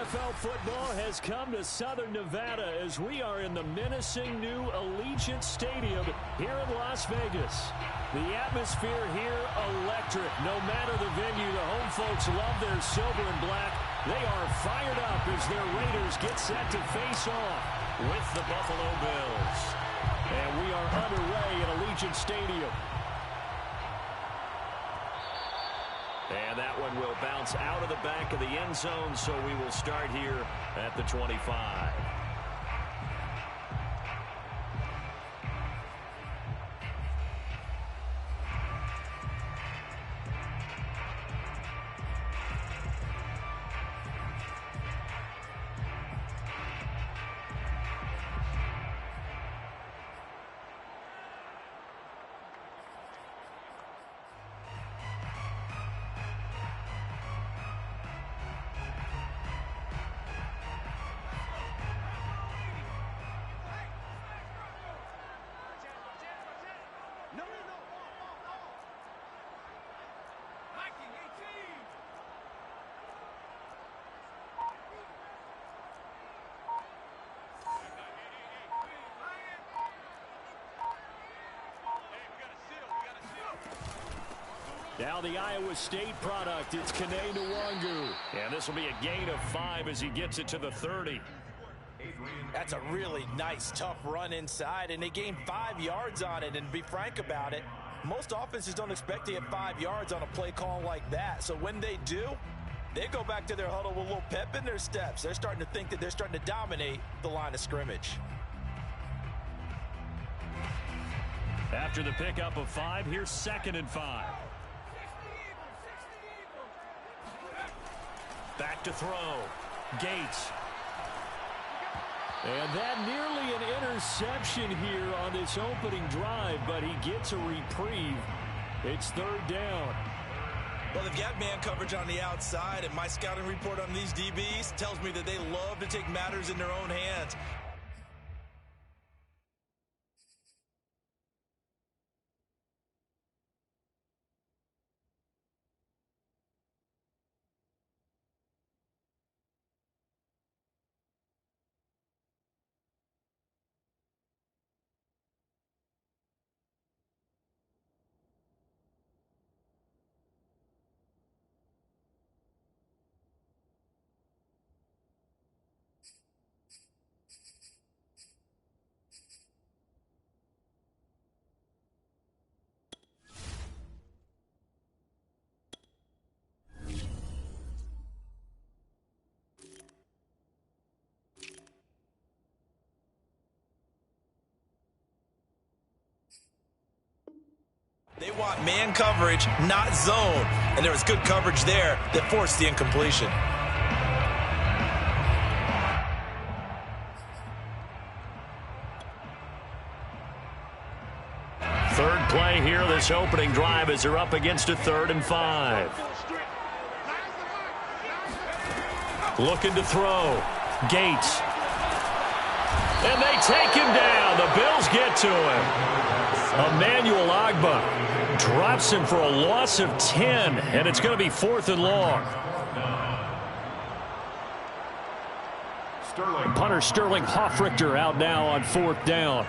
NFL football has come to Southern Nevada as we are in the menacing new Allegiant Stadium here in Las Vegas. The atmosphere here electric. No matter the venue, the home folks love their silver and black. They are fired up as their Raiders get set to face off with the Buffalo Bills. And we are underway at Allegiant Stadium. And that one will bounce out of the back of the end zone, so we will start here at the 25. Now the Iowa State product, it's Kene Nwangu. And this will be a gain of 5 as he gets it to the 30. That's a really nice, tough run inside, and they gained 5 yards on it. And to be frank about it, most offenses don't expect to get 5 yards on a play call like that. So when they do, they go back to their huddle with a little pep in their steps. They're starting to think that they're starting to dominate the line of scrimmage. After the pickup of 5, here's 2nd and 5. Back to throw. Gates. And that nearly an interception here on this opening drive, but he gets a reprieve. It's 3rd down. Well, they've got man coverage on the outside, and my scouting report on these DBs tells me that they love to take matters in their own hands. They want man coverage, not zone. And there was good coverage there that forced the incompletion. Third play here, this opening drive, as they're up against a 3rd and 5. Looking to throw. Gates. And they take him down. The Bills get to him. Emmanuel Ogbah drops him for a loss of 10, and it's going to be 4th and long. Punter Sterling Hoffrichter out now on 4th down.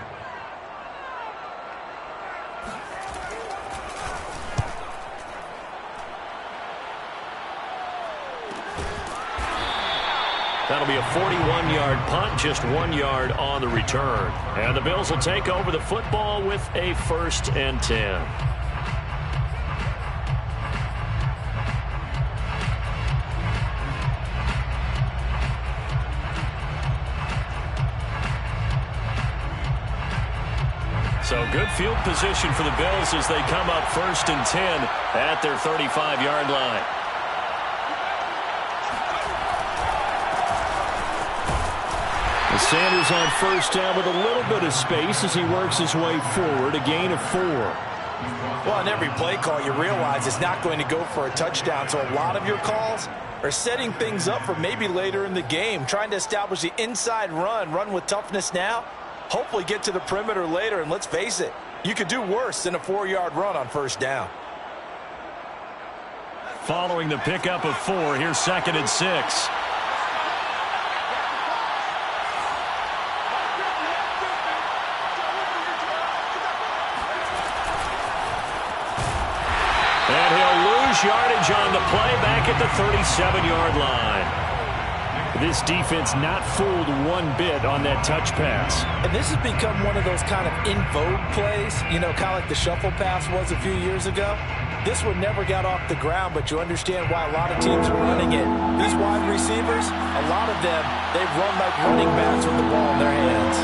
That'll be a 41-yard punt, just 1 yard on the return. And the Bills will take over the football with a 1st and 10. So good field position for the Bills as they come up 1st and 10 at their 35-yard line. Sanders on 1st down with a little bit of space as he works his way forward, a gain of 4. Well, on every play call, you realize it's not going to go for a touchdown, so a lot of your calls are setting things up for maybe later in the game, trying to establish the inside run with toughness now, hopefully get to the perimeter later, and let's face it, you could do worse than a 4-yard run on 1st down. Following the pickup of 4, here's 2nd and 6. lose yardage on the play back at the 37-yard line. This defense not fooled one bit on that touch pass. And this has become one of those kind of in vogue plays, kind of like the shuffle pass was a few years ago. This one never got off the ground, but you understand why a lot of teams are running it. These wide receivers, a lot of them, they run like running backs with the ball in their hands.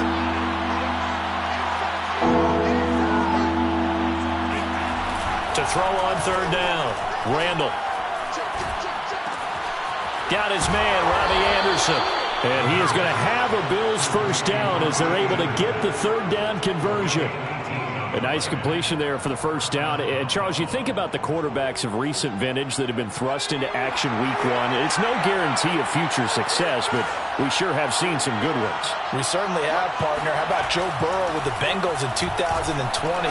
To throw on third down, Randall. Got his man, Robbie Anderson. And he is going to have a Bills first down as they're able to get the third down conversion. A nice completion there for the first down. And, Charles, you think about the quarterbacks of recent vintage that have been thrust into action week one. It's no guarantee of future success, but we sure have seen some good ones. We certainly have, partner. How about Joe Burrow with the Bengals in 2020?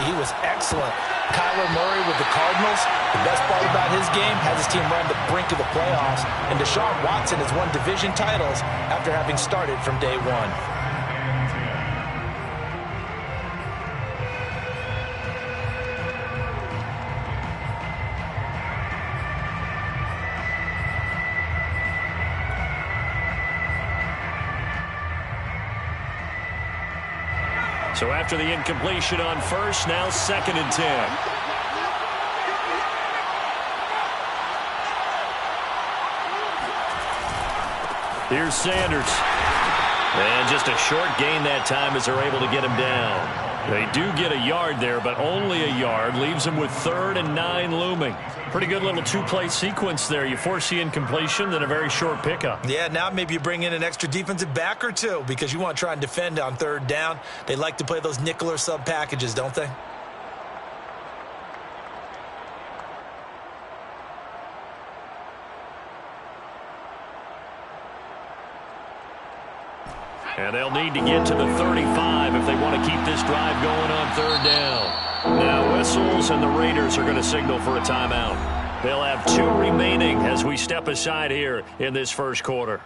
He was excellent. Kyler Murray with the Cardinals. The best part about his game has his team run the brink of the playoffs. And Deshaun Watson has won division titles after having started from day one. So after the incompletion on first, now 2nd and 10. Here's Sanders. And just a short gain that time as they're able to get him down. They do get a yard there, but only a yard. Leaves them with 3rd and 9 looming. Pretty good little two-play sequence there. You force the incompletion, then a very short pickup. Yeah, now maybe you bring in an extra defensive back or two because you want to try and defend on third down. They like to play those nickel or sub packages, don't they? And they'll need to get to the 35 if they want to keep this drive going on third down. Now whistles, and the Raiders are going to signal for a timeout. They'll have 2 remaining as we step aside here in this first quarter.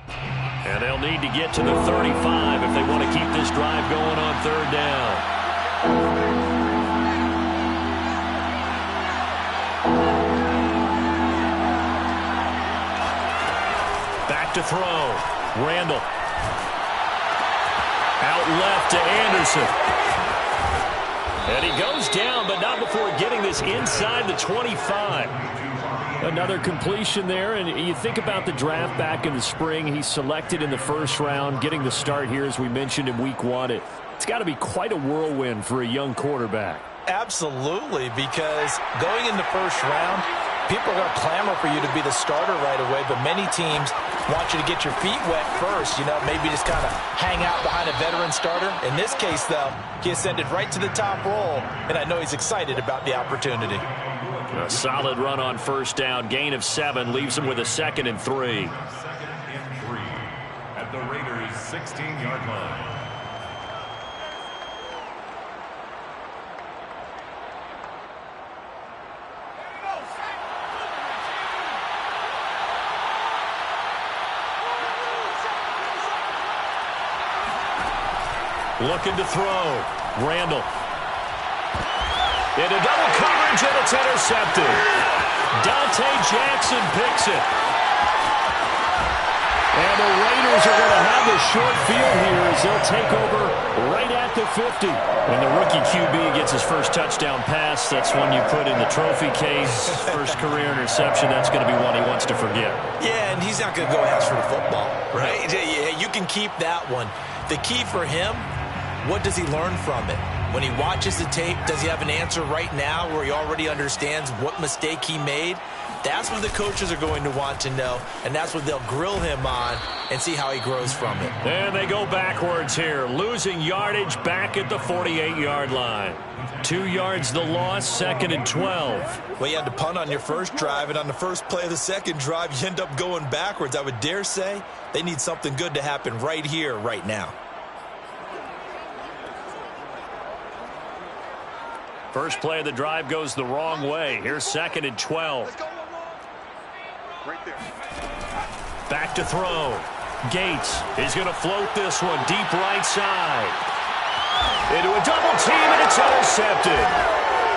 And they'll need to get to the 35 if they want to keep this drive going on third down. Back to throw. Randall. Out left to Anderson. And he goes down, but not before getting this inside the 25. Another completion there, and you think about the draft back in the spring. He's selected in the first round, getting the start here, as we mentioned in week one. It's got to be quite a whirlwind for a young quarterback. Absolutely, because going in the first round, people are going to clamor for you to be the starter right away, but many teams want you to get your feet wet first, maybe just kind of hang out behind a veteran starter. In this case, though, he ascended right to the top role, and I know he's excited about the opportunity. A solid run on first down, gain of 7, leaves him with a 2nd and 3. 2nd and 3 at the Raiders' 16-yard line. Looking to throw. Randall. Into double coverage, and it's intercepted. Dante Jackson picks it. And the Raiders are going to have a short field here as they'll take over right at the 50. When the rookie QB gets his first touchdown pass, that's one you put in the trophy case. First career interception, that's going to be one he wants to forget. Yeah, and he's not going to go ask for the football, right? Yeah, you can keep that one. The key for him, what does he learn from it? When he watches the tape, does he have an answer right now where he already understands what mistake he made? That's what the coaches are going to want to know, and that's what they'll grill him on and see how he grows from it. And they go backwards here, losing yardage back at the 48-yard line. 2 yards the loss, 2nd and 12. Well, you had to punt on your first drive, and on the first play of the second drive, you end up going backwards. I would dare say they need something good to happen right here, right now. First play of the drive goes the wrong way. Here's 2nd and 12. Back to throw. Gates is going to float this one deep right side. Into a double team, and it's intercepted.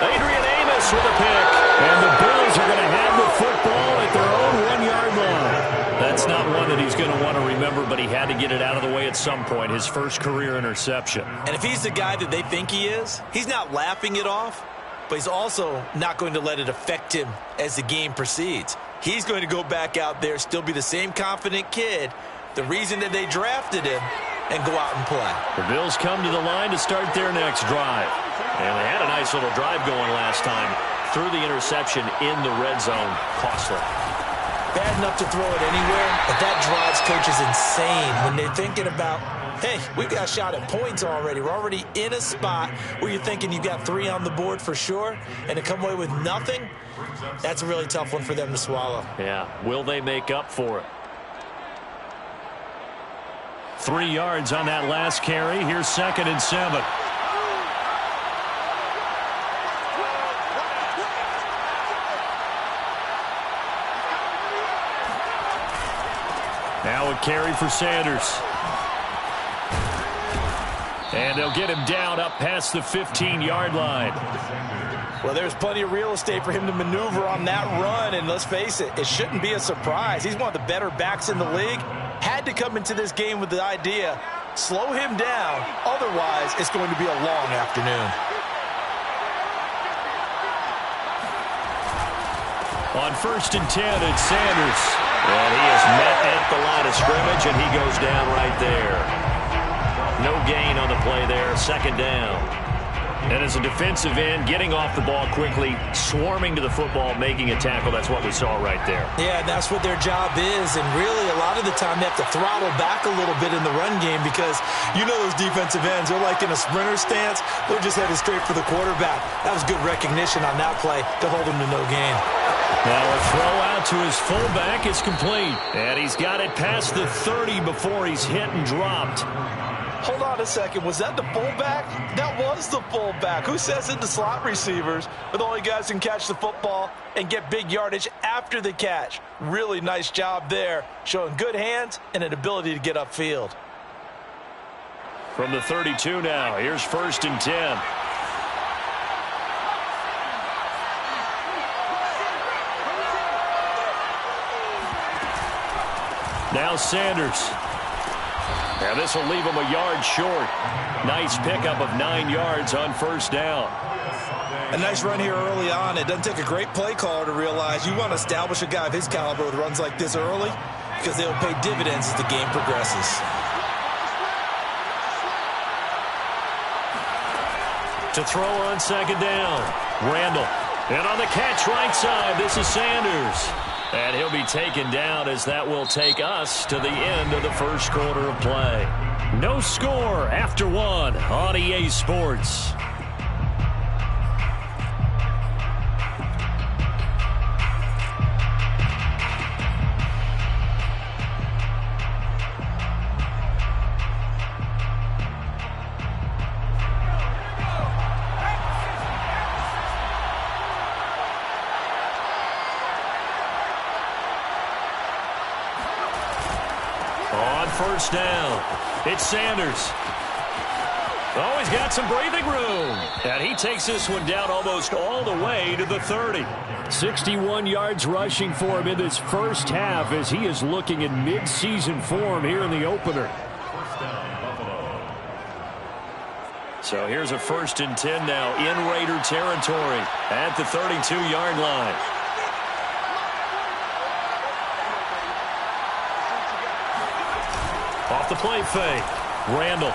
Adrian Amos with a pick. And the Bills are going to have the football at their own 1-yard line. That's not one that he's going to want to remember, but he had to get it out of the way at some point, his first career interception. And if he's the guy that they think he is, he's not laughing it off, but he's also not going to let it affect him as the game proceeds. He's going to go back out there, still be the same confident kid, the reason that they drafted him, and go out and play. The Bills come to the line to start their next drive. And they had a nice little drive going last time. Threw the interception in the red zone. Costly. Bad enough to throw it anywhere, but that drives coaches insane when they're thinking about, hey, we've got a shot at points already. We're already in a spot where you're thinking you've got 3 on the board for sure, and to come away with nothing, that's a really tough one for them to swallow. Yeah, will they make up for it? 3 yards on that last carry. Here's 2nd and 7. Now a carry for Sanders. And they'll get him down up past the 15-yard line. Well, there's plenty of real estate for him to maneuver on that run, and let's face it, it shouldn't be a surprise. He's one of the better backs in the league. Had to come into this game with the idea, slow him down, otherwise it's going to be a long afternoon. On 1st and 10, it's Sanders. And he is met at the line of scrimmage, and he goes down right there. No gain on the play there, 2nd down. And as a defensive end, getting off the ball quickly, swarming to the football, making a tackle, that's what we saw right there. Yeah, and that's what their job is, and really a lot of the time they have to throttle back a little bit in the run game because you know those defensive ends, they're like in a sprinter stance, they're just headed straight for the quarterback. That was good recognition on that play to hold him to no gain. Now a throw out to his fullback is complete, and he's got it past the 30 before he's hit and dropped. Hold on a second. Was that the fullback? That was the fullback. Who says it? The slot receivers are the only guys who can catch the football and get big yardage after the catch. Really nice job there, showing good hands and an ability to get upfield. From the 32 now, here's 1st and 10. Now Sanders. Now this will leave him a yard short. Nice pickup of 9 yards on 1st down. A nice run here early on. It doesn't take a great play caller to realize you want to establish a guy of his caliber with runs like this early because they'll pay dividends as the game progresses. To throw on 2nd down, Randall. And on the catch right side, this is Sanders. And he'll be taken down as that will take us to the end of the 1st quarter of play. No score after 1 on EA Sports. On 1st down, it's Sanders. Oh, he's got some breathing room. And he takes this one down almost all the way to the 30. 61 yards rushing for him in this first half as he is looking in mid-season form here in the opener. So here's a 1st and 10 now in Raider territory at the 32-yard line. Off the play fake, Randall.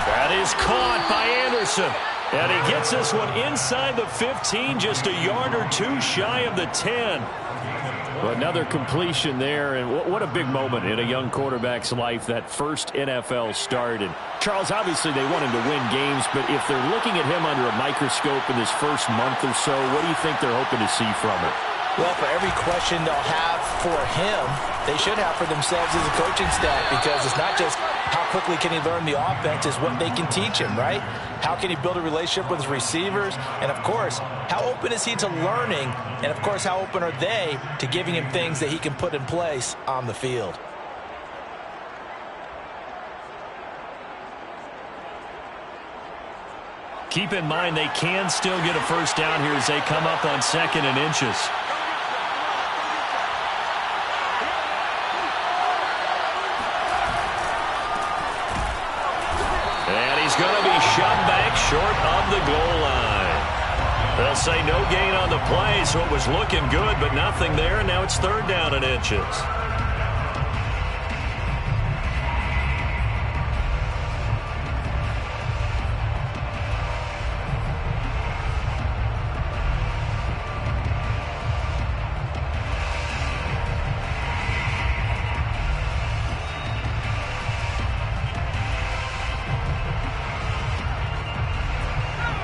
That is caught by Anderson. And he gets this one inside the 15, just a yard or 2 shy of the 10. Well, another completion there, and what a big moment in a young quarterback's life, that first NFL start. And Charles, obviously they want him to win games, but if they're looking at him under a microscope in this first month or so, what do you think they're hoping to see from it? Well, for every question they'll have for him, they should have for themselves as a coaching staff, because it's not just how quickly can he learn the offense, it's what they can teach him, right? How can he build a relationship with his receivers? And, of course, how open is he to learning? And, of course, how open are they to giving him things that he can put in place on the field? Keep in mind they can still get a first down here as they come up on 2nd and inches. And he's going to be shoved back short of the goal line. They'll say no gain on the play, so it was looking good, but nothing there, and now it's 3rd down and inches.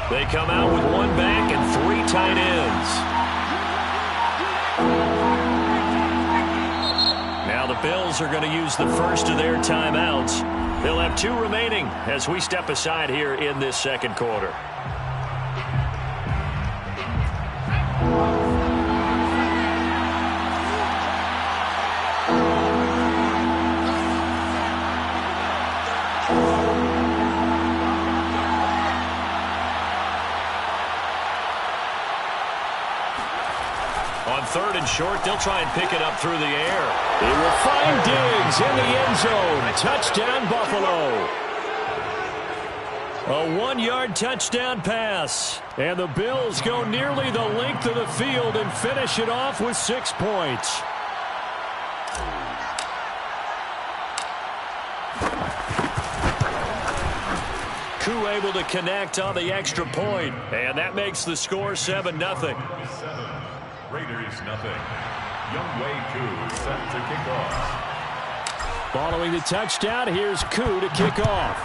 They come out with 1 back and 3 tight ends. Now the Bills are going to use the first of their timeouts. They'll have 2 remaining as we step aside here in this 2nd quarter. On 3rd and short, they'll try and pick it up through the air. They will find Diggs in the end zone. Touchdown, Buffalo. A 1-yard touchdown pass. And the Bills go nearly the length of the field and finish it off with 6 points. Koo able to connect on the extra point, and that makes the score 7-0. Raiders nothing. Younghoe Koo set to kick off. Following the touchdown, here's Koo to kick off.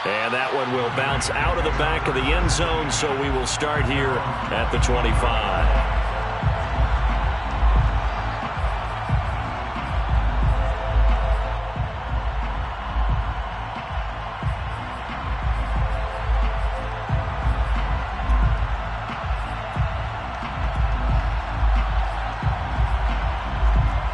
And that one will bounce out of the back of the end zone, so we will start here at the 25.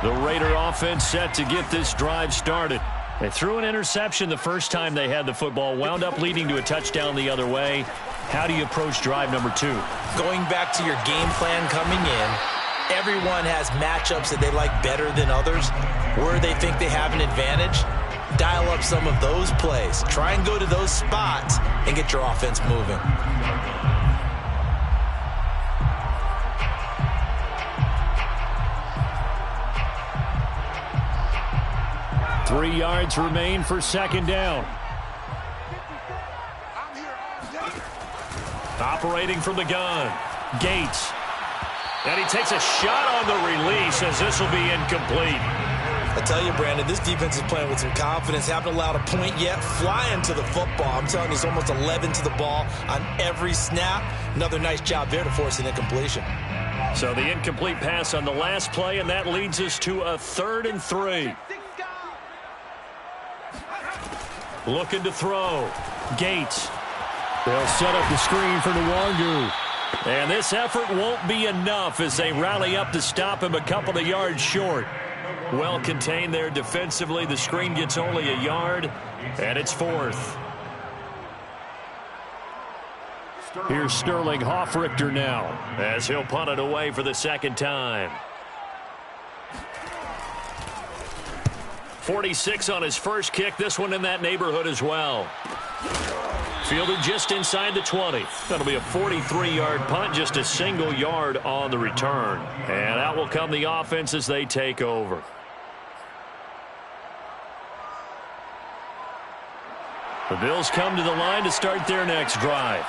The Raider offense set to get this drive started. They threw an interception the first time they had the football, wound up leading to a touchdown the other way. How do you approach drive number 2? Going back to your game plan coming in, everyone has matchups that they like better than others. Where they think they have an advantage, dial up some of those plays. Try and go to those spots and get your offense moving. 3 yards remain for 2nd down. Operating from the gun, Gates. And he takes a shot on the release as this will be incomplete. I tell you, Brandon, this defense is playing with some confidence. Haven't allowed a point yet. Flying to the football. I'm telling you, it's almost 11 to the ball on every snap. Another nice job there to force an incompletion. So the incomplete pass on the last play, and that leads us to a 3rd and 3. Looking to throw. Gates. They'll set up the screen for Nwangu. And this effort won't be enough as they rally up to stop him a couple of yards short. Well contained there defensively. The screen gets only a yard, and it's 4th. Here's Sterling Hoffrichter now as he'll punt it away for the 2nd time. 46 on his first kick. This one in that neighborhood as well. Fielded just inside the 20. That'll be a 43-yard punt, just a single yard on the return. And out will come the offense as they take over. The Bills come to the line to start their next drive.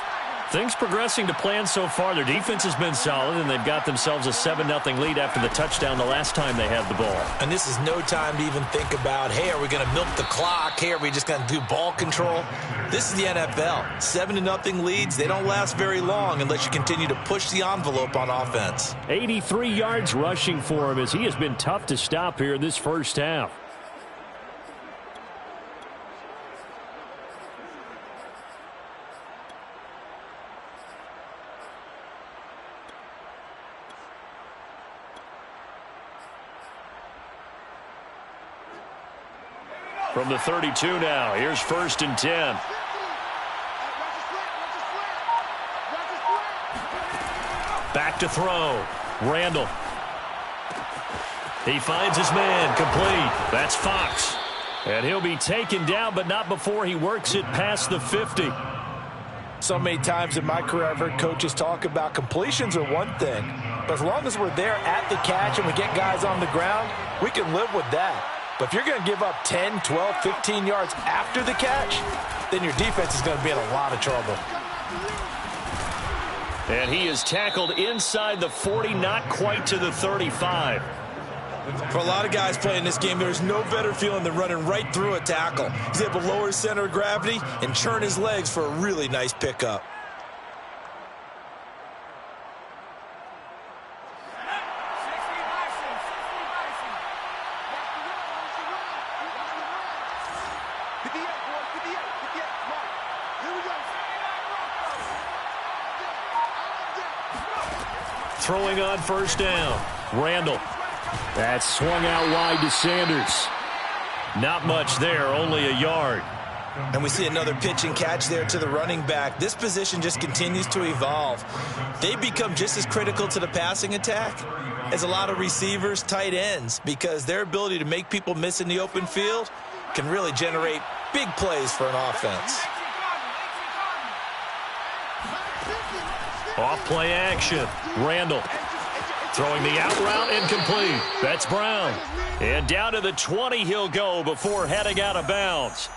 Things progressing to plan so far. Their defense has been solid, and they've got themselves a 7-0 lead after the touchdown the last time they had the ball. And this is no time to even think about, hey, are we going to milk the clock? Hey, are we just going to do ball control? This is the NFL. 7-0 leads, they don't last very long unless you continue to push the envelope on offense. 83 yards rushing for him as he has been tough to stop here in this first half. From the 32 now, here's 1st and 10. Back to throw. Randall. He finds his man, complete. That's Fox. And he'll be taken down, but not before he works it past the 50. So many times in my career I've heard coaches talk about completions are one thing, but as long as we're there at the catch and we get guys on the ground, we can live with that. But if you're going to give up 10, 12, 15 yards after the catch, then your defense is going to be in a lot of trouble. And he is tackled inside the 40, not quite to the 35. For a lot of guys playing this game, there's no better feeling than running right through a tackle. He's able to lower his center of gravity and churn his legs for a really nice pickup. Throwing on 1st down. Randall. That's swung out wide to Sanders. Not much there, only a yard. And we see another pitch and catch there to the running back. This position just continues to evolve. They become just as critical to the passing attack as a lot of receivers, tight ends, because their ability to make people miss in the open field can really generate big plays for an offense. Off play action. Randall. Throwing the out route, incomplete. That's Brown. And down to the 20 he'll go before heading out of bounds.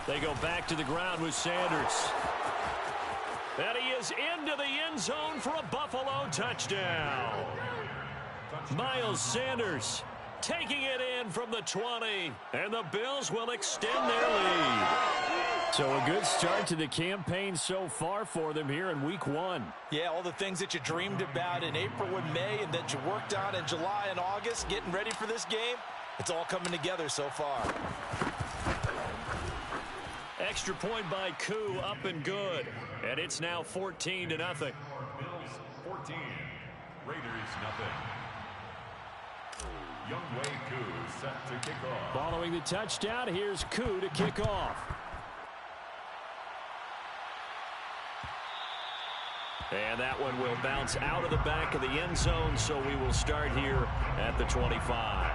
They go back to the ground with Sanders. And he is into the end zone for a Buffalo touchdown. Miles Sanders taking it in from the 20. And the Bills will extend their lead. So a good start to the campaign so far for them here in week 1. Yeah, all the things that you dreamed about in April and May and that you worked on in July and August, getting ready for this game, it's all coming together so far. Extra point by Koo, up and good. And it's now 14-0. Bills 14, Raiders nothing. Younghoe Koo set to kick off. Following the touchdown, here's Koo to kick off. And that one will bounce out of the back of the end zone, so we will start here at the 25.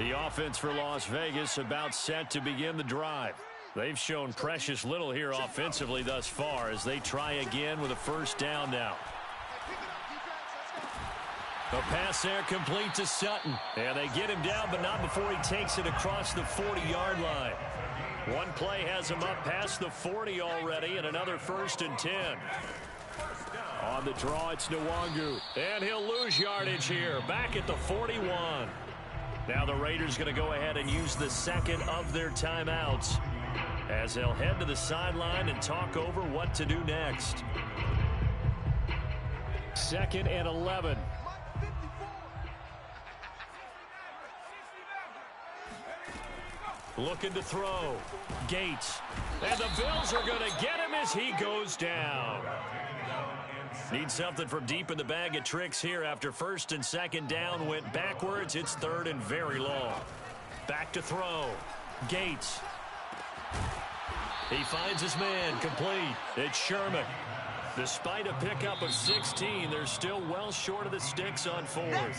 The offense for Las Vegas about set to begin the drive. They've shown precious little here offensively thus far as they try again with a 1st down now. A pass there complete to Sutton. And they get him down, but not before he takes it across the 40-yard line. One play has him up past the 40 already, and another 1st and 10. On the draw, it's Nwangu. And he'll lose yardage here, back at the 41. Now the Raiders going to go ahead and use the second of their timeouts as they'll head to the sideline and talk over what to do next. 2nd and 11. Looking to throw. Gates. And the Bills are going to get him as he goes down. Need something from deep in the bag of tricks here after 1st and 2nd down went backwards. It's 3rd and very long. Back to throw. Gates. He finds his man, complete. It's Sherman. Despite a pickup of 16, they're still well short of the sticks on 4th.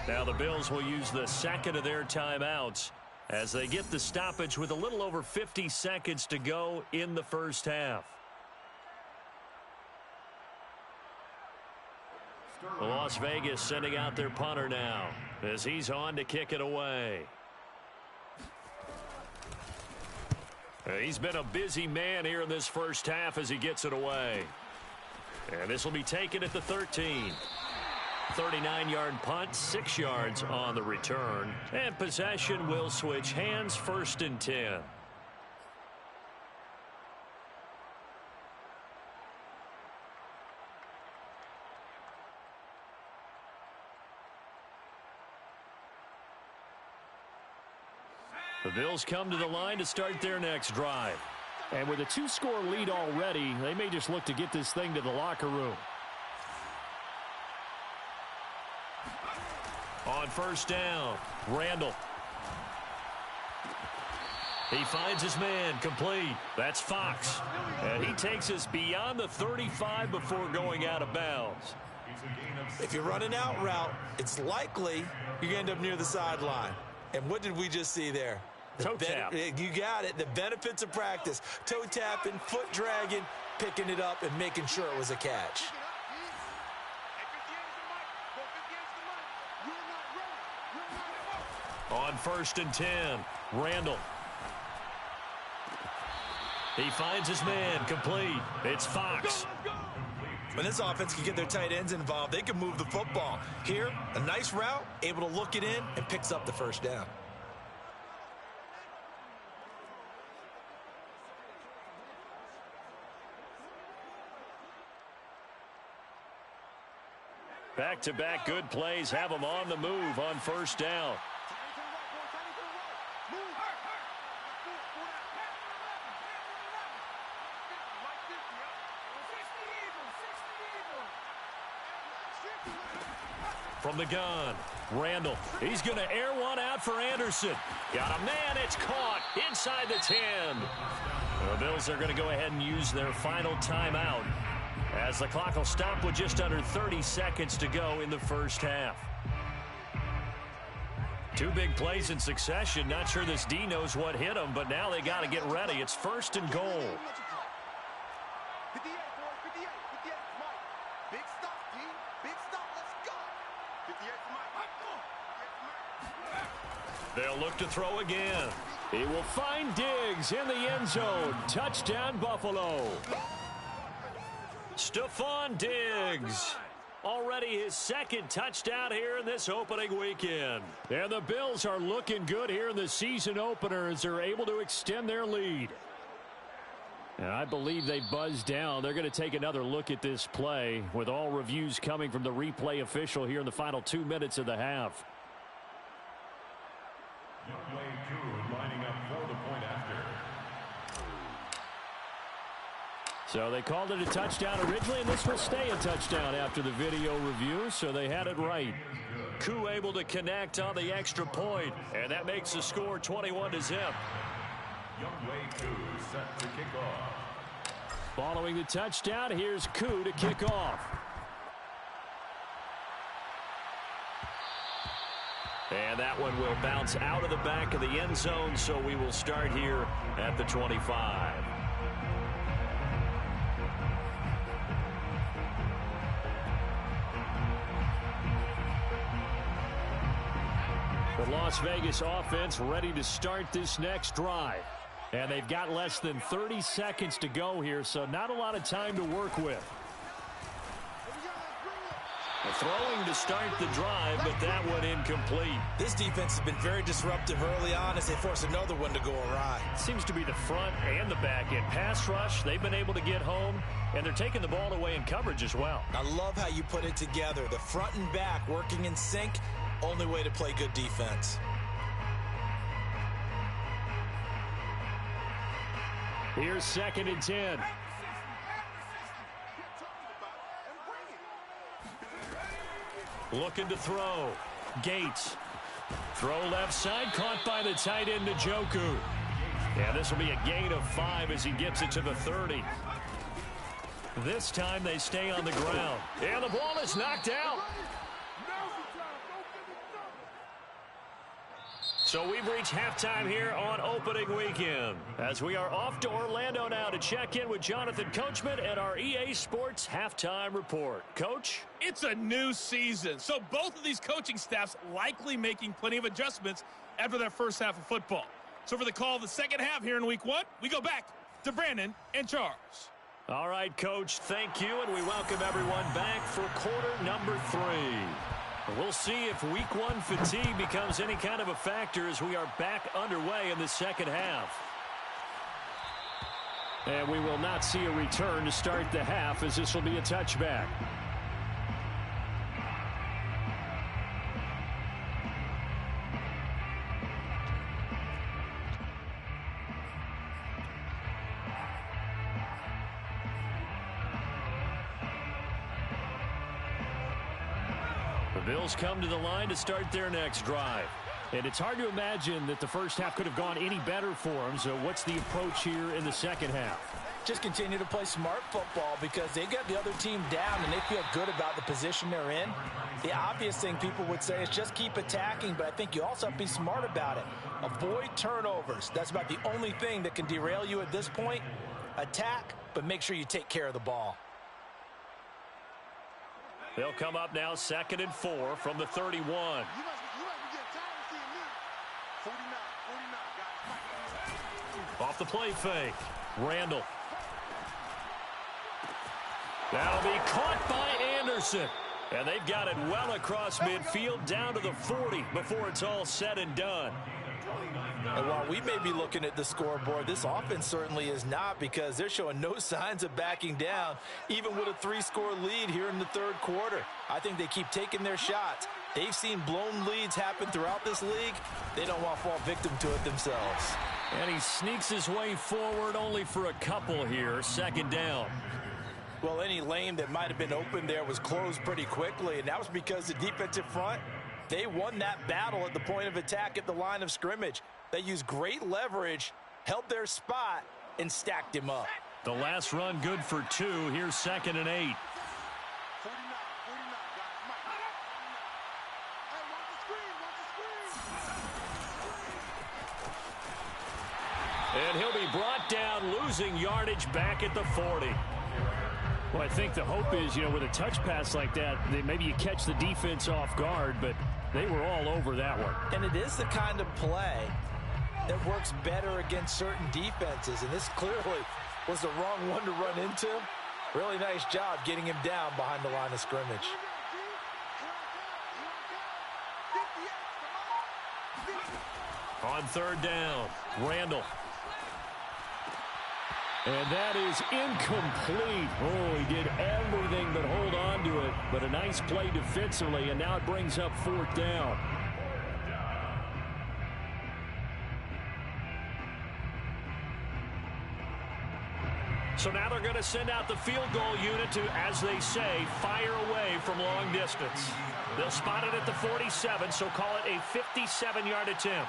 Now the Bills will use the second of their timeouts as they get the stoppage with a little over 50 seconds to go in the 1st half. Las Vegas sending out their punter now as he's on to kick it away. He's been a busy man here in this first half as he gets it away. And this will be taken at the 13. 39-yard punt, 6 yards on the return. And possession will switch hands, 1st and 10. The Bills come to the line to start their next drive. And with a 2-score lead already, they may just look to get this thing to the locker room. On 1st down, Randall. He finds his man, complete. That's Fox. And he takes us beyond the 35 before going out of bounds. If you're running out route, it's likely you're going to end up near the sideline. And what did we just see there? Toe tap. You got it. The benefits of practice. Toe tapping, foot dragging, picking it up, and making sure it was a catch. On 1st and 10, Randall. He finds his man, complete. It's Fox. When this offense can get their tight ends involved, they can move the football. Here, a nice route, able to look it in, and picks up the 1st down. Back-to-back good plays have them on the move on 1st down. From the gun, Randall. He's going to air one out for Anderson. Got a man. It's caught inside the 10. The Bills are going to go ahead and use their final timeout as the clock will stop with just under 30 seconds to go in the first half. 2 big plays in succession. Not sure this D knows what hit him, but now they got to get ready. It's 1st and goal. They'll look to throw again. He will find Diggs in the end zone. Touchdown, Buffalo. Stephon Diggs. Already his 2nd touchdown here in this opening weekend. And the Bills are looking good here in the season opener as they're able to extend their lead. And I believe they buzzed down. They're going to take another look at this play with all reviews coming from the replay official here in the final 2 minutes of the half. Lining up for the point after. So they called it a touchdown originally, and this will stay a touchdown after the video review, so they had it right. Koo able to connect on the extra point, and that makes the score 21-0. Youngway Koo set to kick off. Following the touchdown, here's Koo to kick off. And that one will bounce out of the back of the end zone, so we will start here at the 25. The Las Vegas offense ready to start this next drive. And they've got less than 30 seconds to go here, so not a lot of time to work with. Throwing to start the drive, but that one incomplete. This defense has been very disruptive early on as they force another one to go awry. Seems to be the front and the back end. Pass rush, they've been able to get home, and they're taking the ball away in coverage as well. I love how you put it together. The front and back working in sync, only way to play good defense. Here's 2nd and 10. Looking to throw. Gates. Throw left side, caught by the tight end Njoku. Yeah, this will be a gain of 5 as he gets it to the 30. This time they stay on the ground. And the ball is knocked out. So we've reached halftime here on opening weekend as we are off to Orlando now to check in with Jonathan Coachman and our EA Sports halftime report. Coach? It's a new season, so both of these coaching staffs likely making plenty of adjustments after their first half of football. So for the call of the second half here in week 1, we go back to Brandon and Charles. All right, Coach, thank you, and we welcome everyone back for quarter number 3. We'll see if week 1 fatigue becomes any kind of a factor as we are back underway in the second half. And we will not see a return to start the half as this will be a touchback. The Bills come to the line to start their next drive. And it's hard to imagine that the first half could have gone any better for them. So what's the approach here in the second half? Just continue to play smart football because they got the other team down and they feel good about the position they're in. The obvious thing people would say is just keep attacking, but I think you also have to be smart about it. Avoid turnovers. That's about the only thing that can derail you at this point. Attack, but make sure you take care of the ball. They'll come up now 2nd and 4 from the 31. Off the play fake. Randall. That'll be caught by Anderson. And they've got it well across midfield down to the 40 before it's all said and done. And while we may be looking at the scoreboard, this offense certainly is not because they're showing no signs of backing down, even with a 3-score lead here in the third quarter. I think they keep taking their shots. They've seen blown leads happen throughout this league. They don't want to fall victim to it themselves. And he sneaks his way forward only for a couple here. 2nd down. Well, any lane that might have been open there was closed pretty quickly, and that was because the defensive front, they won that battle at the point of attack at the line of scrimmage. They used great leverage, held their spot, and stacked him up. The last run good for 2. Here's 2nd and 8. And he'll be brought down, losing yardage back at the 40. Well, I think the hope is, with a touch pass like that, maybe you catch the defense off guard, but they were all over that one. And it is the kind of play that works better against certain defenses, and this clearly was the wrong one to run into. Really nice job getting him down behind the line of scrimmage. On 3rd down, Randall. And that is incomplete. Oh, he did everything but hold on to it. But a nice play defensively, and now it brings up 4th down. So now they're going to send out the field goal unit to, as they say, fire away from long distance. They'll spot it at the 47, so call it a 57-yard attempt.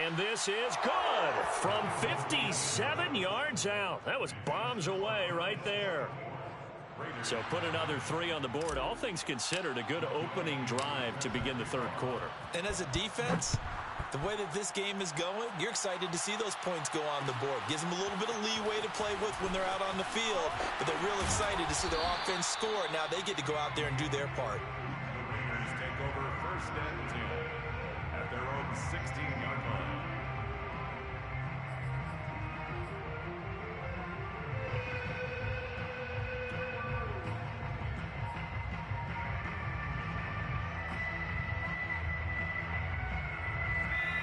And this is good from 57 yards out. That was bombs away right there. So put another 3 on the board. All things considered, a good opening drive to begin the third quarter. And as a defense, the way that this game is going, you're excited to see those points go on the board. Gives them a little bit of leeway to play with when they're out on the field, but they're real excited to see their offense score. Now they get to go out there and do their part. Raiders take over 1st and 10 at their own 16-yard line.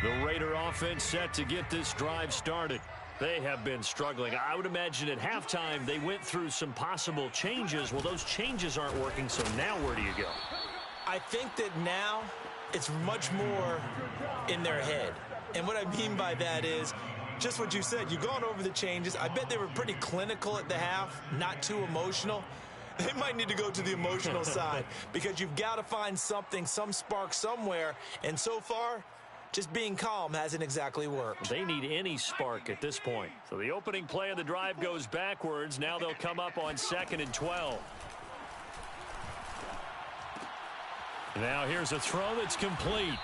The Raider offense set to get this drive started. They have been struggling. I would imagine at halftime they went through some possible changes. Well, those changes aren't working, so now where do you go? I think that now it's much more in their head. And what I mean by that is just what you said. You've gone over the changes. I bet they were pretty clinical at the half, not too emotional. They might need to go to the emotional side because you've got to find something, some spark somewhere. And so far, Just being calm hasn't exactly worked. They need any spark at this point. So the opening play of the drive goes backwards. Now they'll come up on 2nd and 12. Now here's a throw that's complete.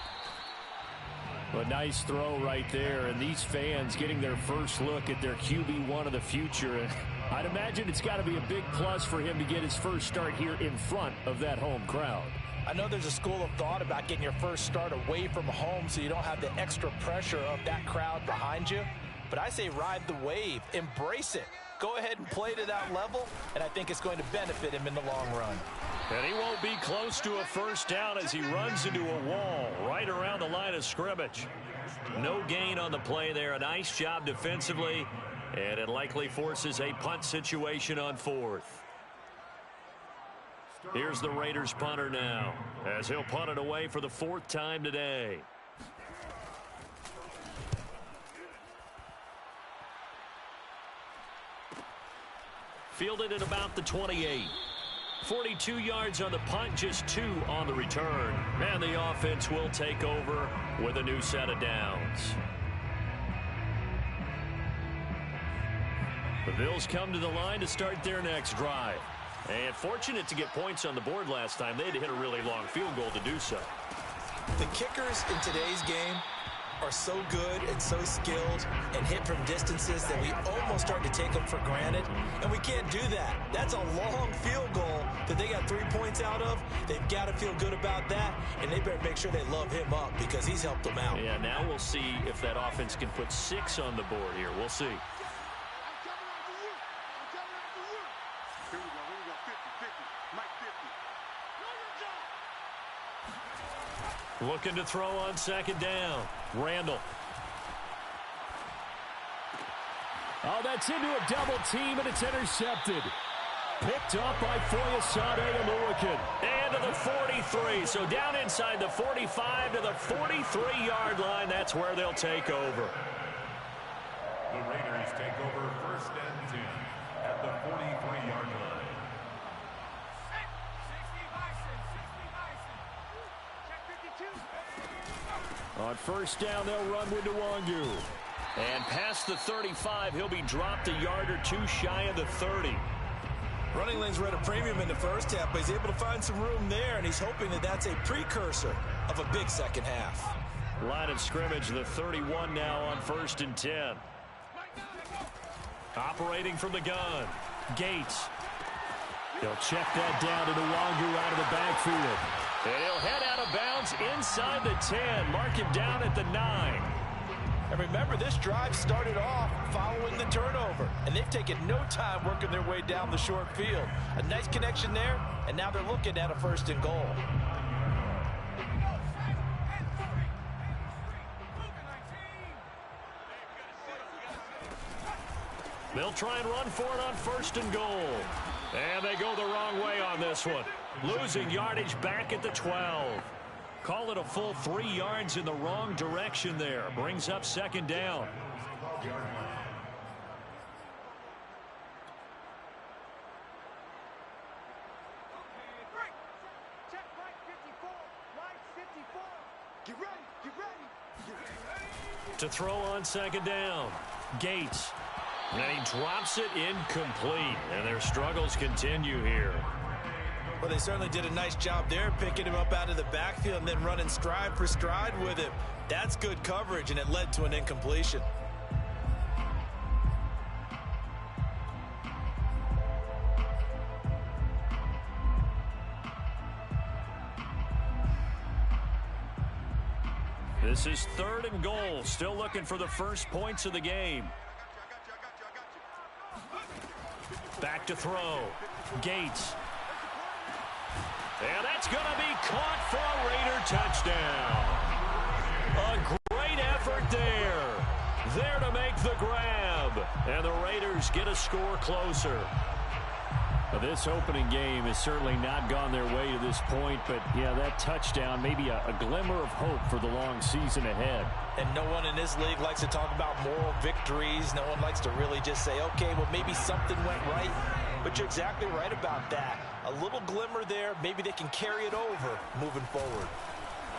A nice throw right there, and these fans getting their first look at their QB1 of the future. I'd imagine it's got to be a big plus for him to get his first start here in front of that home crowd. I know there's a school of thought about getting your first start away from home so you don't have the extra pressure of that crowd behind you. But I say ride the wave. Embrace it. Go ahead and play to that level, and I think it's going to benefit him in the long run. And he won't be close to a first down as he runs into a wall right around the line of scrimmage. No gain on the play there. A nice job defensively, and it likely forces a punt situation on 4th. Here's the Raiders punter now, as he'll punt it away for the 4th time today. Fielded at about the 28. 42 yards on the punt, just 2 on the return. And the offense will take over with a new set of downs. The Bills come to the line to start their next drive. And fortunate to get points on the board last time. They had to hit a really long field goal to do so. The kickers in today's game are so good and so skilled and hit from distances that we almost start to take them for granted, and we can't do that. That's a long field goal that they got 3 points out of. They've got to feel good about that, and they better make sure they love him up because he's helped them out. Yeah, now we'll see if that offense can put 6 on the board here. We'll see. Looking to throw on 2nd down. Randall. Oh, that's into a double team, and it's intercepted. Picked up by Foyesade Oluwakan. And to the 43. So down inside the 45 to the 43-yard line. That's where they'll take over. The Raiders take over 1st and 10 at the 43-yard line. On 1st down, they'll run with Nwangu. And past the 35, he'll be dropped a yard or 2 shy of the 30. Running lanes were at a premium in the first half, but he's able to find some room there, and he's hoping that that's a precursor of a big second half. Line of scrimmage, the 31 now on 1st and 10. Operating from the gun, Gates. He'll check that down to Nwangu out of the backfield. And he'll head out of bounds inside the 10. Mark him down at the 9. And remember, this drive started off following the turnover, and they've taken no time working their way down the short field. A nice connection there, and now they're looking at a 1st and goal. They'll try and run for it on 1st and goal. And they go the wrong way on this one. Losing yardage back at the 12. Call it a full 3 yards in the wrong direction there. Brings up 2nd down. To throw on 2nd down. Gates. And he drops it incomplete. And their struggles continue here. Well, they certainly did a nice job there, picking him up out of the backfield and then running stride for stride with him. That's good coverage, and it led to an incompletion. This is 3rd and goal. Still looking for the first points of the game. Back to throw. Gates. And that's going to be caught for a Raider touchdown. A great effort there. There to make the grab. And the Raiders get a score closer. Well, this opening game has certainly not gone their way to this point, but yeah, that touchdown, maybe a glimmer of hope for the long season ahead. And no one in this league likes to talk about moral victories. No one likes to really just say, okay, well, maybe something went right. But you're exactly right about that. A little glimmer there. Maybe they can carry it over moving forward.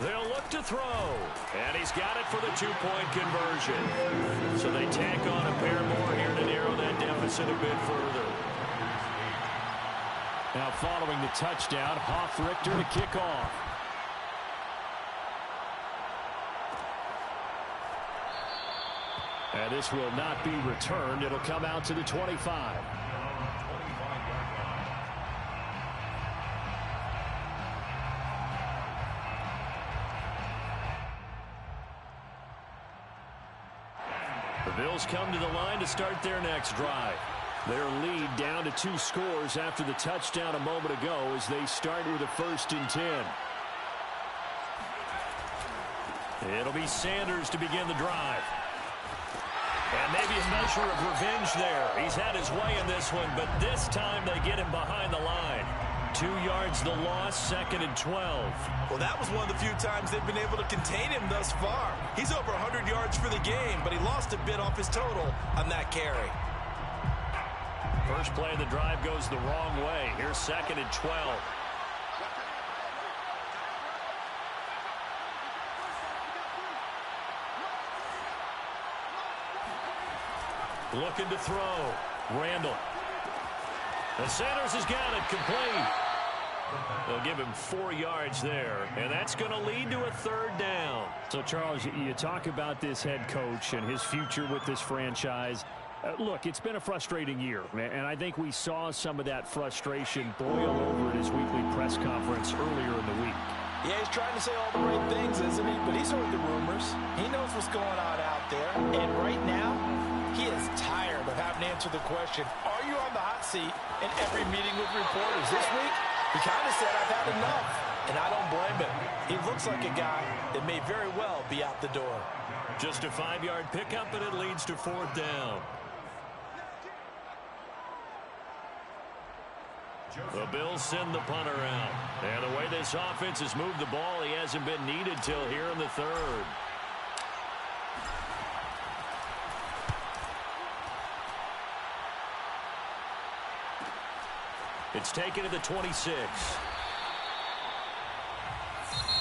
They'll look to throw. And he's got it for the two-point conversion. So they tack on a pair more here to narrow that deficit a bit further. Now following the touchdown, Hoff-Richter to kick off. And this will not be returned. It'll come out to the 25. The Bills come to the line to start their next drive. Their lead down to 2 scores after the touchdown a moment ago as they start with a 1st and 10. It'll be Sanders to begin the drive. And maybe a measure of revenge there. He's had his way in this one, but this time they get him behind the line. 2 yards the loss, 2nd and 12. Well, that was one of the few times they've been able to contain him thus far. He's over 100 yards for the game, but he lost a bit off his total on that carry. First play of the drive goes the wrong way. Here's 2nd and 12. Looking to throw. Randall. And Sanders has got it complete. They'll give him 4 yards there, and that's going to lead to a 3rd down. So, Charles, you talk about this head coach and his future with this franchise. Look, it's been a frustrating year, and I think we saw some of that frustration boil over at his weekly press conference earlier in the week. Yeah, he's trying to say all the right things, isn't he? But he's heard the rumors. He knows what's going on out there, and right now, he is tired of having to answer the question, are you on the hot seat in every meeting with reporters? This week, he kind of said, I've had enough, and I don't blame him. He looks like a guy that may very well be out the door. Just a 5-yard pickup, and it leads to 4th down. The Bills send the punter out. And the way this offense has moved the ball, he hasn't been needed till here in the 3rd. It's taken to the 26.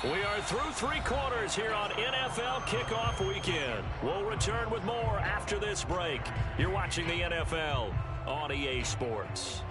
We are through 3 quarters here on NFL Kickoff Weekend. We'll return with more after this break. You're watching the NFL on EA Sports.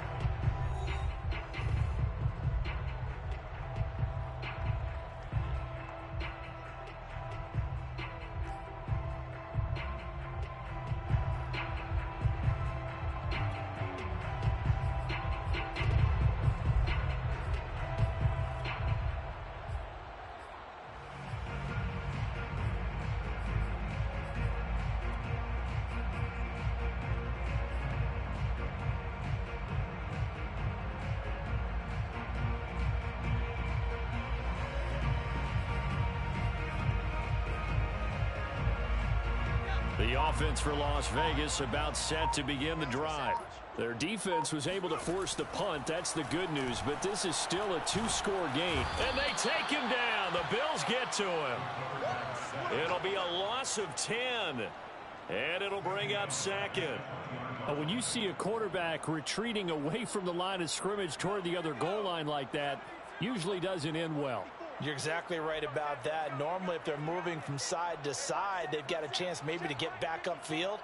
The offense for Las Vegas about set to begin the drive. Their defense was able to force the punt. That's the good news, but this is still a 2-score game. And they take him down. The Bills get to him. It'll be a loss of 10. And it'll bring up 2nd. When you see a quarterback retreating away from the line of scrimmage toward the other goal line like that, usually doesn't end well. You're exactly right about that. Normally, if they're moving from side to side, they've got a chance maybe to get back upfield.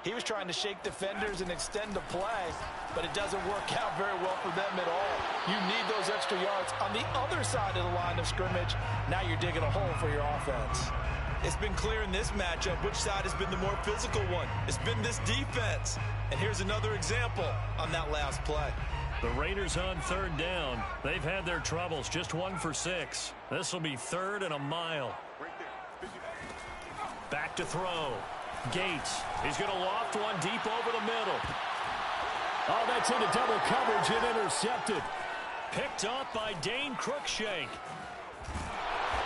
He was trying to shake defenders and extend the play, but it doesn't work out very well for them at all. You need those extra yards on the other side of the line of scrimmage. Now you're digging a hole for your offense. It's been clear in this matchup which side has been the more physical one. It's been this defense. And here's another example on that last play. The Raiders on 3rd down. They've had their troubles. Just 1 for 6. This will be 3rd and a mile. Back to throw. Gates. He's going to loft one deep over the middle. Oh, that's into double coverage and intercepted. Picked up by Dane Cruikshank.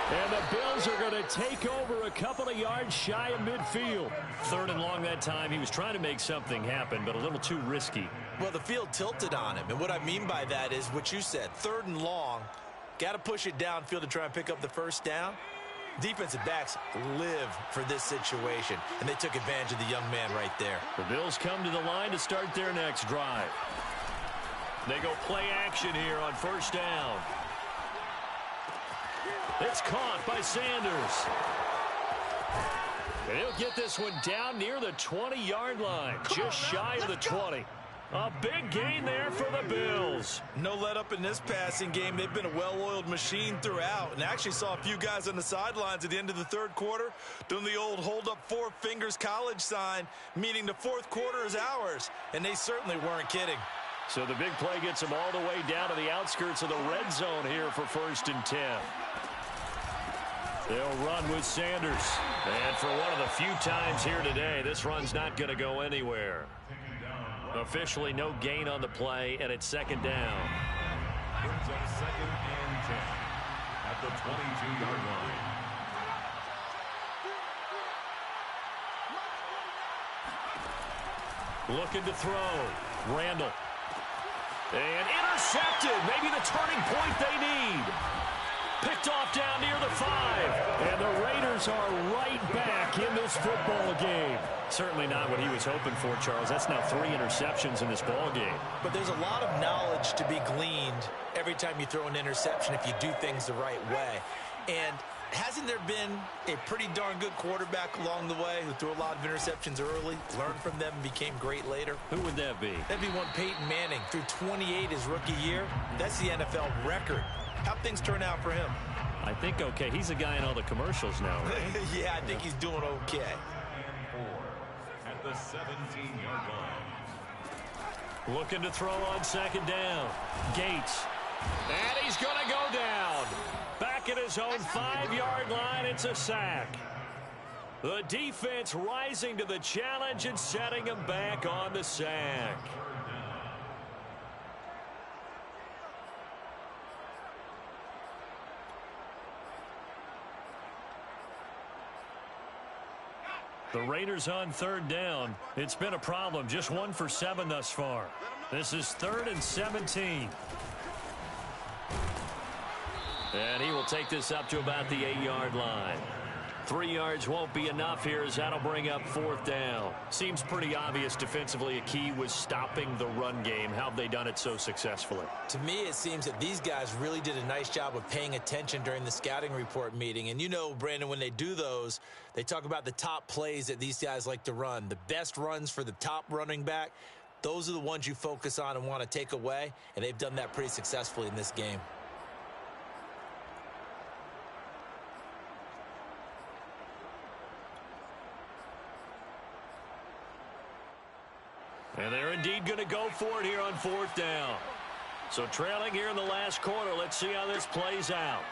And the Bills are going to take over a couple of yards shy of midfield. 3rd and long that time. He was trying to make something happen, but a little too risky. Well, the field tilted on him. And what I mean by that is what you said. 3rd and long. Got to push it downfield to try and pick up the 1st down. Defensive backs live for this situation. And they took advantage of the young man right there. The Bills come to the line to start their next drive. They go play action here on 1st down. It's caught by Sanders. And he'll get this one down near the 20-yard line, just shy of the 20. A big gain there for the Bills. No let up in this passing game. They've been a well-oiled machine throughout, and actually saw a few guys on the sidelines at the end of the third quarter doing the old hold up four fingers college sign, meaning the fourth quarter is ours, and they certainly weren't kidding. So the big play gets them all the way down to the outskirts of the red zone here for 1st and 10. They'll run with Sanders. And for one of the few times here today, this run's not going to go anywhere. Officially no gain on the play, and it's 2nd down. Brings up 2nd and 10 at the 22-yard line. Looking to throw. Randall. And intercepted. Maybe the turning point they need. Picked off down near the 5. And the Raiders are right back in this football game. Certainly not what he was hoping for, Charles. That's now 3 interceptions in this ball game. But there's a lot of knowledge to be gleaned every time you throw an interception if you do things the right way. And hasn't there been a pretty darn good quarterback along the way who threw a lot of interceptions early, learned from them, and became great later? Who would that be? That'd be one Peyton Manning. Threw 28 his rookie year. That's the NFL record. How'd things turn out for him? I think okay. He's a guy in all the commercials now, right? Yeah, I think he's doing okay. At the 17-yard line. Looking to throw on 2nd down. Gates. And he's going to go down. Back at his own 5-yard line, it's a sack. The defense rising to the challenge and setting him back on the sack. The Raiders on 3rd down. It's been a problem. Just 1 for 7 thus far. This is 3rd and 17. And he will take this up to about the 8-yard line. 3 yards won't be enough here as that'll bring up 4th down. Seems pretty obvious defensively a key was stopping the run game. How have they done it so successfully? To me, it seems that these guys really did a nice job of paying attention during the scouting report meeting. And you know, Brandon, when they do those, they talk about the top plays that these guys like to run. The best runs for the top running back, those are the ones you focus on and want to take away. And they've done that pretty successfully in this game. And they're indeed going to go for it here on 4th down. So trailing here in the last quarter. Let's see how this plays out.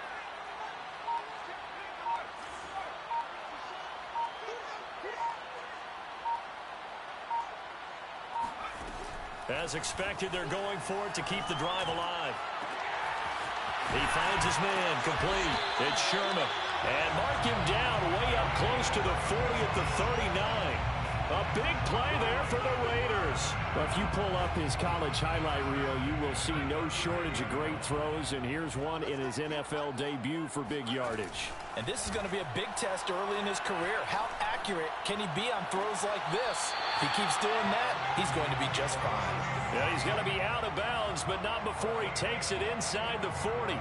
As expected, they're going for it to keep the drive alive. He finds his man complete. It's Sherman. And mark him down way up close to the 40 at the 39. A big play there for the Raiders. Well, if you pull up his college highlight reel, you will see no shortage of great throws, and here's one in his NFL debut for big yardage. And this is going to be a big test early in his career. How accurate can he be on throws like this? If he keeps doing that, he's going to be just fine. Yeah, he's going to be out of bounds, but not before he takes it inside the 40.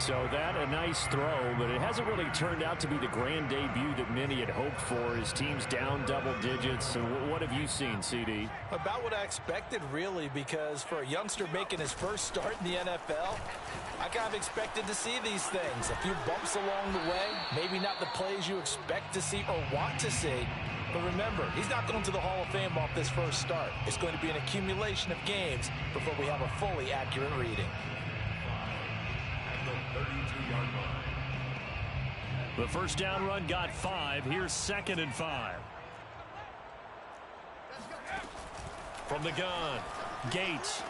So that a nice throw, but it hasn't really turned out to be the grand debut that many had hoped for. His team's down double digits. And what have you seen, CD? About what I expected, really, because for a youngster making his first start in the NFL, I kind of expected to see these things. A few bumps along the way, maybe not the plays you expect to see or want to see. But remember, he's not going to the Hall of Fame off this first start. It's going to be an accumulation of games before we have a fully accurate reading. 32-yard line. The first down run got 5. Here's 2nd and 5. From the gun, Gates.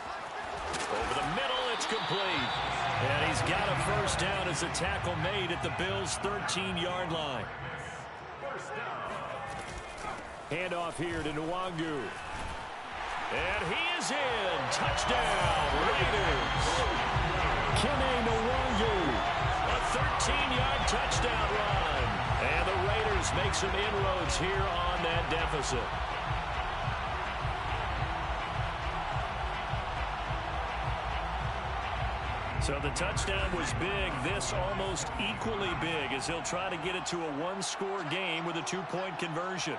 Over the middle, it's complete. And he's got a first down as a tackle made at the Bills' 13-yard line. First down. Handoff here to Nwangu. And he is in. Touchdown, Raiders. Kene Nwangu, a 13-yard touchdown run. And the Raiders make some inroads here on that deficit. So the touchdown was big. This almost equally big as he'll try to get it to a one-score game with a two-point conversion.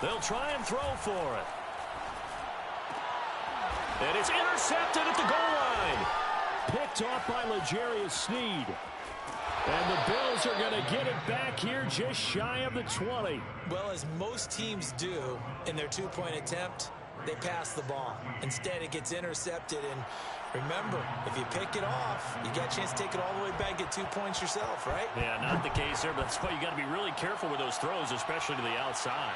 They'll try and throw for it. And it's intercepted at the goal line. Picked off by L'Jarius Sneed. And the Bills are going to get it back here just shy of the 20. Well, as most teams do in their two-point attempt, they pass the ball. Instead, it gets intercepted. And remember, if you pick it off, you got a chance to take it all the way back, get 2 points yourself, right? Yeah, not the case there, but that's why you got to be really careful with those throws, especially to the outside.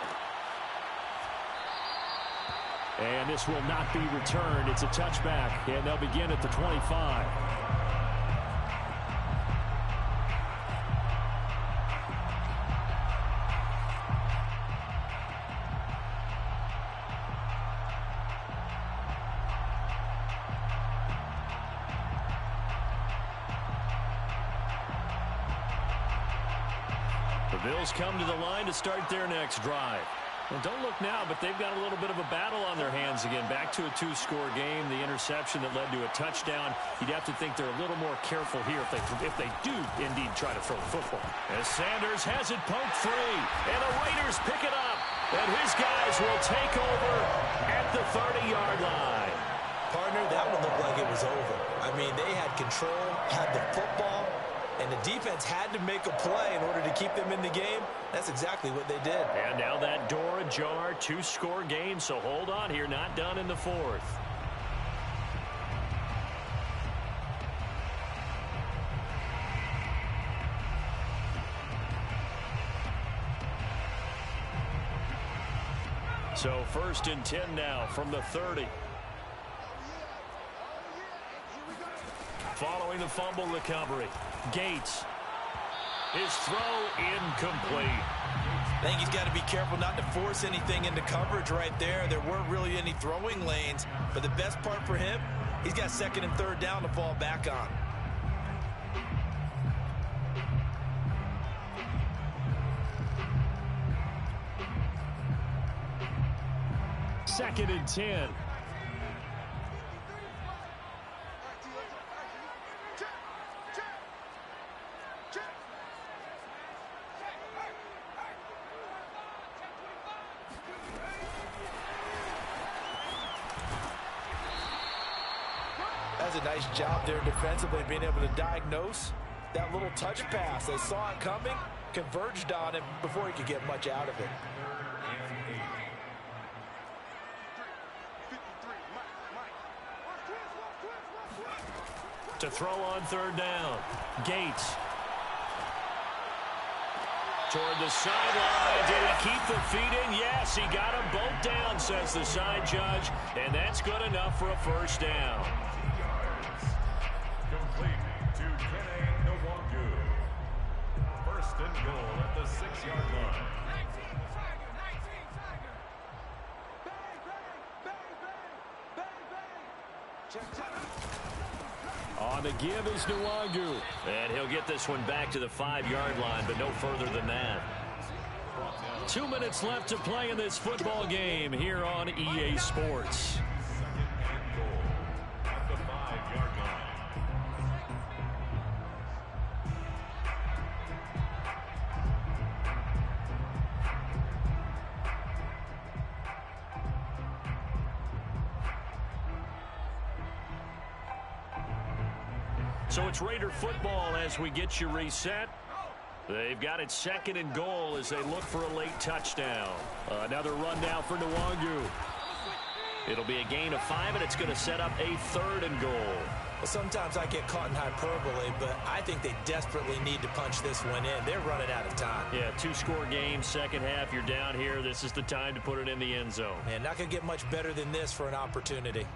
And this will not be returned. It's a touchback, and they'll begin at the 25. The Bills come to the line to start their next drive. Well, don't look now, but they've got a little bit of a battle on their hands again. Back to a two-score game. The interception that led to a touchdown. You'd have to think they're a little more careful here if they do indeed try to throw the football. As Sanders has it poked free, and the Raiders pick it up. And his guys will take over at the 30-yard line. Partner, that one looked like it was over. I mean, they had control, had the football, and the defense had to make a play in order to keep them in the game. That's exactly what they did. And now that door ajar, two-score game, so hold on here, not done in the fourth. So 1st and 10 now from the 30. Following the fumble recovery, Gates. His throw incomplete. I think he's got to be careful not to force anything into coverage right there. There weren't really any throwing lanes, but the best part for him, he's got 2nd and 3rd down to fall back on. Second and 10. That's a nice job there defensively, being able to diagnose that little touch pass. They saw it coming, converged on it before he could get much out of it. To throw on 3rd down, Gates. Toward the sideline. Did he keep the feet in? Yes, he got them both down, says the side judge. And that's good enough for a 1st down. Complete to Kenny Nwangu. 1st and goal at the 6-yard line. On the give is Nwangu. And he'll get this one back to the 5-yard line, but no further than that. 2 minutes left to play in this football game here on EA Sports. 2nd and goal at the 5-yard line. So it's Raider football as we get you reset. They've got it 2nd and goal as they look for a late touchdown. Another run now for Nwangu. It'll be a gain of 5, and it's going to set up a 3rd and goal. Well, sometimes I get caught in hyperbole, but I think they desperately need to punch this one in. They're running out of time. Yeah, two-score game, 2nd half. You're down here. This is the time to put it in the end zone. Man, not going to get much better than this for an opportunity.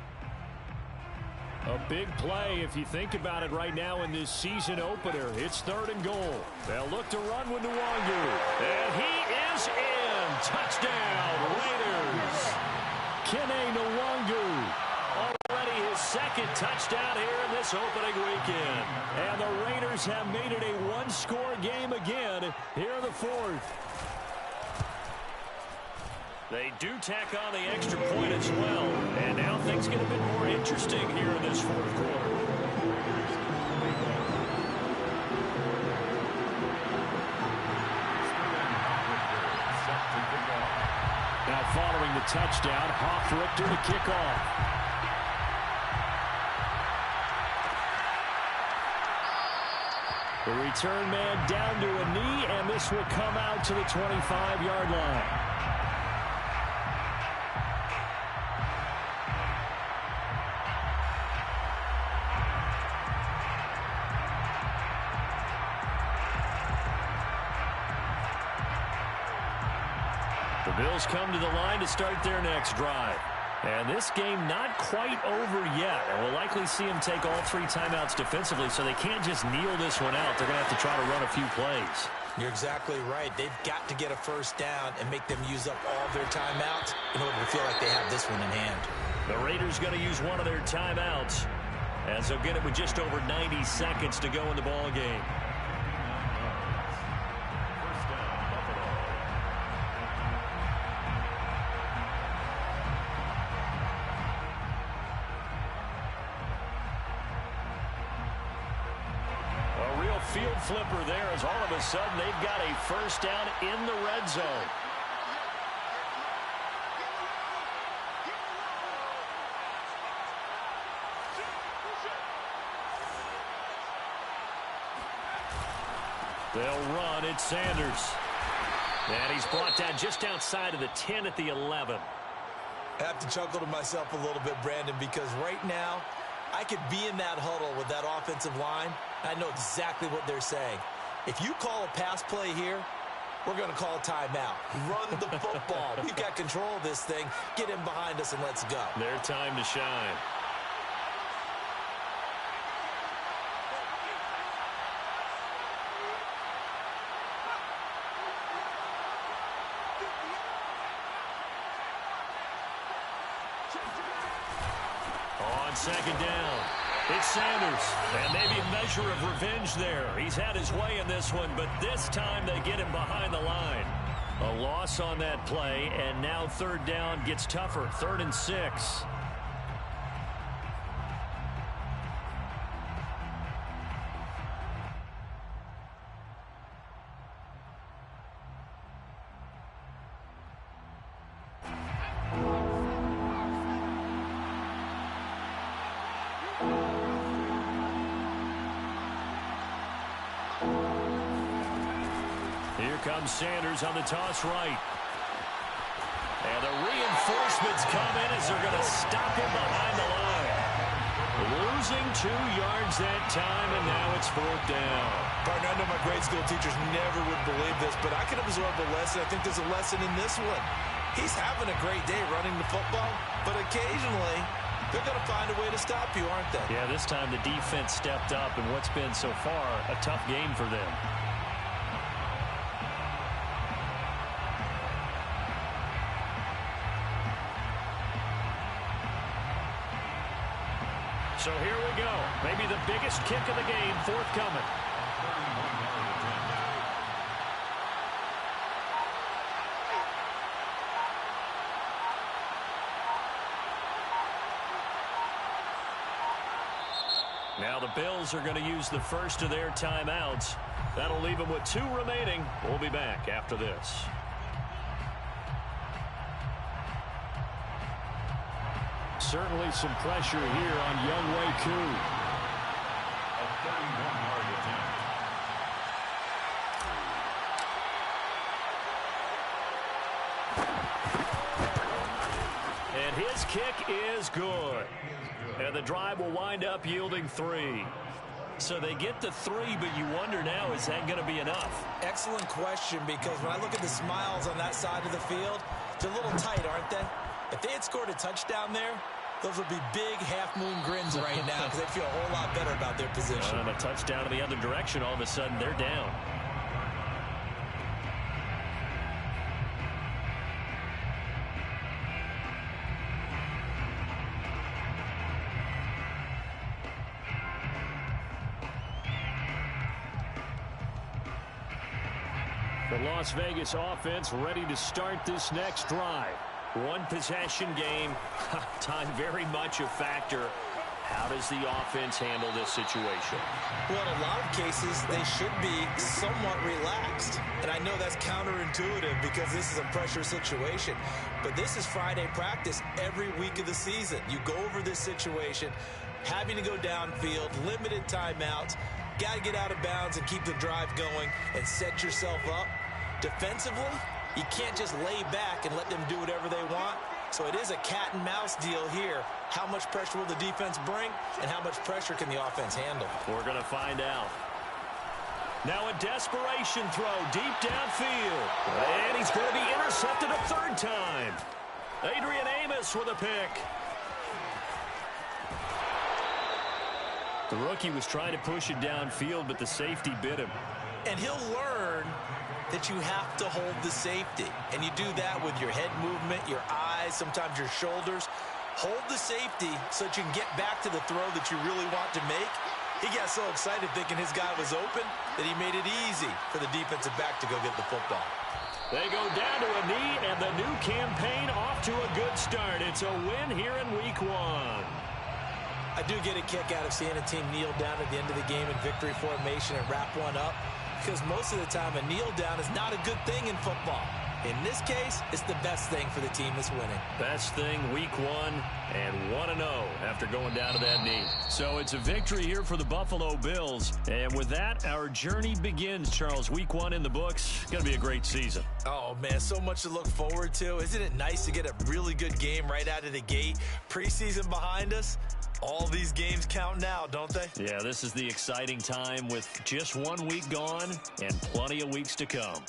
A big play if you think about it right now in this season opener. It's 3rd and goal. They'll look to run with Nwangu. And he is in. Touchdown, Raiders. Kenny Nwangu. Already his 2nd touchdown here in this opening weekend. And the Raiders have made it a one-score game again here in the 4th. They do tack on the extra point as well. And now things get a bit more interesting here in this fourth quarter. Now following the touchdown, Richter to kick off. The return man down to a knee, and this will come out to the 25-yard line. The Bills come to the line to start their next drive. And this game not quite over yet. And we'll likely see them take all 3 timeouts defensively, so they can't just kneel this one out. They're going to have to try to run a few plays. You're exactly right. They've got to get a first down and make them use up all their timeouts in order to feel like they have this one in hand. The Raiders going to use one of their timeouts, as they'll get it with just over 90 seconds to go in the ball game. Field flipper there as all of a sudden they've got a first down in the red zone. They'll run. It's Sanders. And he's brought down just outside of the 10 at the 11. I have to chuckle to myself a little bit, Brandon, because right now I could be in that huddle with that offensive line. I know exactly what they're saying. If you call a pass play here, we're going to call a timeout. Run the football. We've got control of this thing. Get in behind us and let's go. Their time to shine. On second down, it's Sanders, and maybe a measure of revenge there. He's had his way in this one, but this time they get him behind the line. A loss on that play, and now third down gets tougher. 3rd and 6. Here comes Sanders on the toss right. And the reinforcements come in as they're going to stop him behind the line. Losing 2 yards that time, and now it's 4th down. Partner, I know my grade school teachers never would believe this, but I can absorb a lesson. I think there's a lesson in this one. He's having a great day running the football, but occasionally they're going to find a way to stop you, aren't they? Yeah, this time the defense stepped up in what's been so far a tough game for them. So here we go. Maybe the biggest kick of the game forthcoming. Now the Bills are going to use the first of their timeouts. That'll leave them with 2 remaining. We'll be back after this. Certainly some pressure here on Younghoe Koo. A 31-yard attempt. And his kick is good. And the drive will wind up yielding 3. So they get the 3, but you wonder now, is that going to be enough? Excellent question, because when I look at the smiles on that side of the field, they're a little tight, aren't they? If they had scored a touchdown there, those would be big half-moon grins right now because they feel a whole lot better about their position. And a touchdown in the other direction, all of a sudden they're down. The Las Vegas offense ready to start this next drive. One possession game. Time very much a factor. How does the offense handle this situation? Well, in a lot of cases, they should be somewhat relaxed. And I know that's counterintuitive because this is a pressure situation. But this is Friday practice every week of the season. You go over this situation, having to go downfield, limited timeouts, got to get out of bounds and keep the drive going and set yourself up. Defensively, you can't just lay back and let them do whatever they want. So it is a cat and mouse deal here. How much pressure will the defense bring, and how much pressure can the offense handle? We're going to find out. Now a desperation throw deep downfield. And he's going to be intercepted a third time. Adrian Amos with a pick. The rookie was trying to push it downfield, but the safety bit him. And he'll learn that you have to hold the safety. And you do that with your head movement, your eyes, sometimes your shoulders. Hold the safety so that you can get back to the throw that you really want to make. He got so excited thinking his guy was open that he made it easy for the defensive back to go get the football. They go down to a knee, and the new campaign off to a good start. It's a win here in week 1. I do get a kick out of seeing a team kneel down at the end of the game in victory formation and wrap one up, because most of the time a kneel down is not a good thing in football. In this case, it's the best thing for the team that's winning. Best thing week 1 and 1-0 after going down to that knee. So it's a victory here for the Buffalo Bills. And with that, our journey begins, Charles. Week 1 in the books. Going to be a great season. Oh, man, so much to look forward to. Isn't it nice to get a really good game right out of the gate? Preseason behind us. All these games count now, don't they? Yeah, this is the exciting time with just 1 week gone and plenty of weeks to come.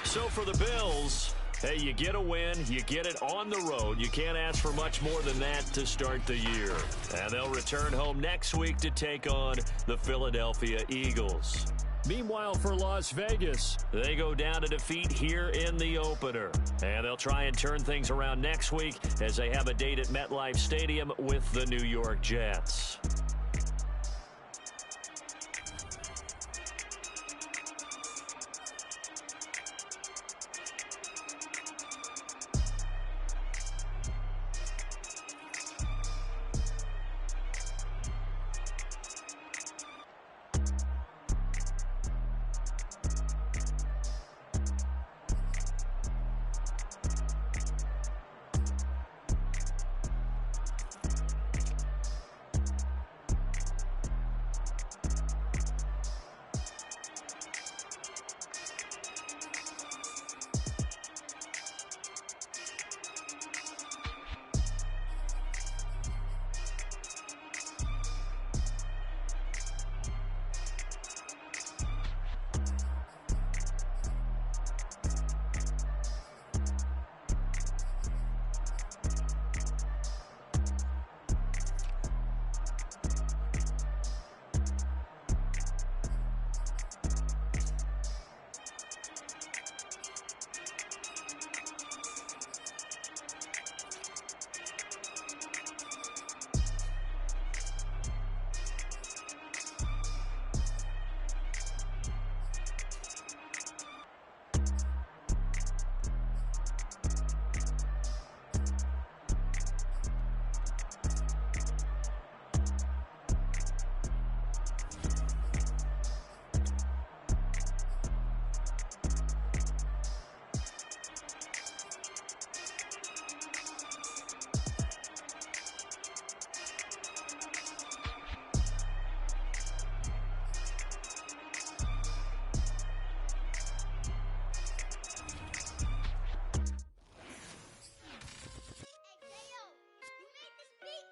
So for the Bills, hey, you get a win, you get it on the road. You can't ask for much more than that to start the year. And they'll return home next week to take on the Philadelphia Eagles. Meanwhile, for Las Vegas, they go down to defeat here in the opener. And they'll try and turn things around next week as they have a date at MetLife Stadium with the New York Jets.